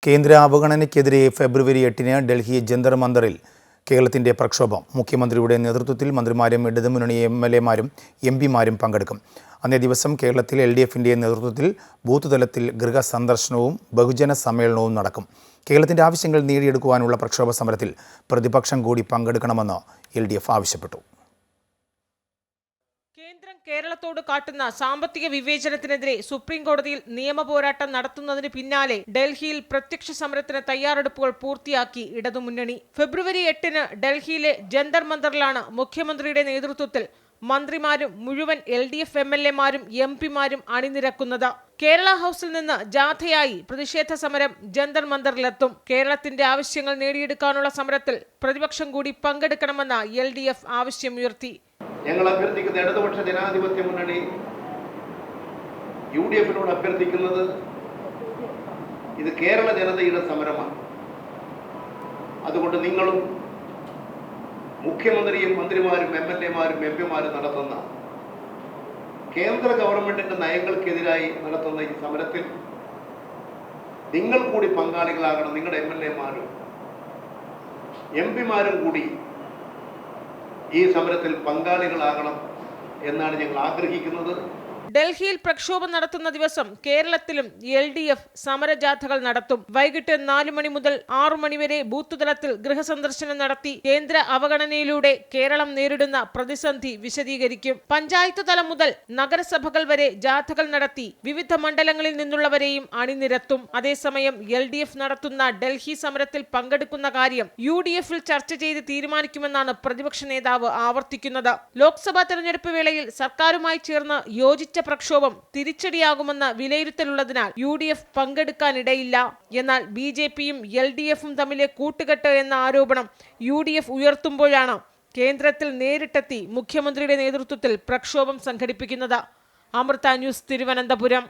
കേന്ദ്ര അവഗണനയ്ക്കെതിരെ ഫെബ്രുവരി 8-ന് ഡൽഹി ജന്തർ മന്ദറിൽ കേരളത്തിന്റെ പ്രക്ഷോഭം. മുഖ്യമന്ത്രിയുടെ നേതൃത്വത്തിൽ മന്ത്രിമാരും ഇടതുമുന്നണി എംഎൽഎമാരും എംപിമാരും പങ്കെടുക്കും. അന്നേ ദിവസം കേരളത്തിൽ എൽഡിഎഫിന്റെ നേതൃത്വത്തിൽ ബൂത്ത് തലത്തിൽ ഗൃഹസന്ദർശനവും ബഹുജന സമ്മേളനവും നടക്കും. കേരളത്തിന്റെ ആവശ്യങ്ങൾ നേടിയെടുക്കുവാനുള്ള പ്രക്ഷോഭ സമരത്തിൽ പ്രതിപക്ഷം കൂടി പങ്കെടുക്കണമെന്ന് എൽഡിഎഫ് ആവശ്യപ്പെട്ടു. കേന്ദ്രം കേരളത്തോട് കാട്ടുന്ന സാമ്പത്തിക വിവേചനത്തിനെതിരെ സുപ്രീം കോടതിയിൽ നിയമപോരാട്ടം നടത്തുന്നതിന് പിന്നാലെ ഡൽഹിയിൽ പ്രത്യക്ഷ സമരത്തിന് തയ്യാറെടുപ്പുകൾ പൂർത്തിയാക്കി ഇടതുമുന്നണി. ഫെബ്രുവരി 8-ന് ഡൽഹിയിലെ ജന്തർ മന്ദറിലാണ് മുഖ്യമന്ത്രിയുടെ നേതൃത്വത്തിൽ മന്ത്രിമാരും മുഴുവൻ എൽഡിഎഫ് എംഎൽഎമാരും എംപിമാരും അണിനിരക്കുന്നത്. കേരള ഹൌസിൽ നിന്ന് ജാഥയായി പ്രതിഷേധ സമരം ജന്തർ മന്ദറിലെത്തും. കേരളത്തിന്റെ ആവശ്യങ്ങൾ നേടിയെടുക്കാനുള്ള സമരത്തിൽ പ്രതിപക്ഷം കൂടി പങ്കെടുക്കണമെന്ന് എൽഡിഎഫ് ആവശ്യമുയർത്തി. ഞങ്ങൾ അഭ്യർത്ഥിക്കുന്ന ഇടതുപക്ഷ ജനാധിപത്യ മുന്നണി യുഡിഎഫിനോട് അഭ്യർത്ഥിക്കുന്നത് ഇത് കേരള ജനതയുടെ സമരമാണ്. അതുകൊണ്ട് നിങ്ങളും മുഖ്യമന്ത്രിയും മന്ത്രിമാരും എംഎൽഎമാരും എംപിമാരും നടത്തുന്ന കേന്ദ്ര ഗവൺമെന്റിന്റെ നയങ്ങൾക്കെതിരായി നടത്തുന്ന ഈ സമരത്തിൽ നിങ്ങൾ കൂടി പങ്കാളികളാകണം. നിങ്ങളുടെ എംഎൽഎമാരും എംപിമാരും കൂടി ഈ സമരത്തിൽ പങ്കാളികളാകണം എന്നാണ് ഞങ്ങൾ ആഗ്രഹിക്കുന്നത്. ഡൽഹിയിൽ പ്രക്ഷോഭം നടത്തുന്ന ദിവസം കേരളത്തിലും എൽഡിഎഫ് സമരജാഥകൾ നടത്തും. വൈകിട്ട് 4 മണി മുതൽ 6 മണി വരെ ബൂത്ത് തലത്തിൽ ഗൃഹസന്ദർശനം നടത്തി കേന്ദ്ര അവഗണനയിലൂടെ കേരളം നേരിടുന്ന പ്രതിസന്ധി വിശദീകരിക്കും. പഞ്ചായത്ത് തലം മുതൽ നഗരസഭകൾ വരെ ജാഥകൾ നടത്തി വിവിധ മണ്ഡലങ്ങളിൽ നിന്നുള്ളവരെയും അണിനിരത്തും. അതേസമയം എൽഡിഎഫ് നടത്തുന്ന ഡൽഹി സമരത്തിൽ പങ്കെടുക്കുന്ന കാര്യം യുഡിഎഫിൽ ചർച്ച ചെയ്ത് തീരുമാനിക്കുമെന്നാണ് പ്രതിപക്ഷ നേതാവ് ആവർത്തിക്കുന്നത്. ലോക്സഭാ തെരഞ്ഞെടുപ്പ് വേളയിൽ സർക്കാരുമായി ചേർന്ന് യോജിച്ച പ്രക്ഷോഭം തിരിച്ചടിയാകുമെന്ന വിലയിരുത്തലുള്ളതിനാൽ യുഡിഎഫ് പങ്കെടുക്കാനിടയില്ല. എന്നാൽ ബിജെപിയും എൽഡിഎഫും തമ്മിലെ കൂട്ടുകെട്ട് എന്ന ആരോപണം യുഡിഎഫ് ഉയർത്തുമ്പോഴാണ് കേന്ദ്രത്തിൽ നേരിട്ടെത്തി മുഖ്യമന്ത്രിയുടെ നേതൃത്വത്തിൽ പ്രക്ഷോഭം സംഘടിപ്പിക്കുന്നത്. അമൃത ന്യൂസ്, തിരുവനന്തപുരം.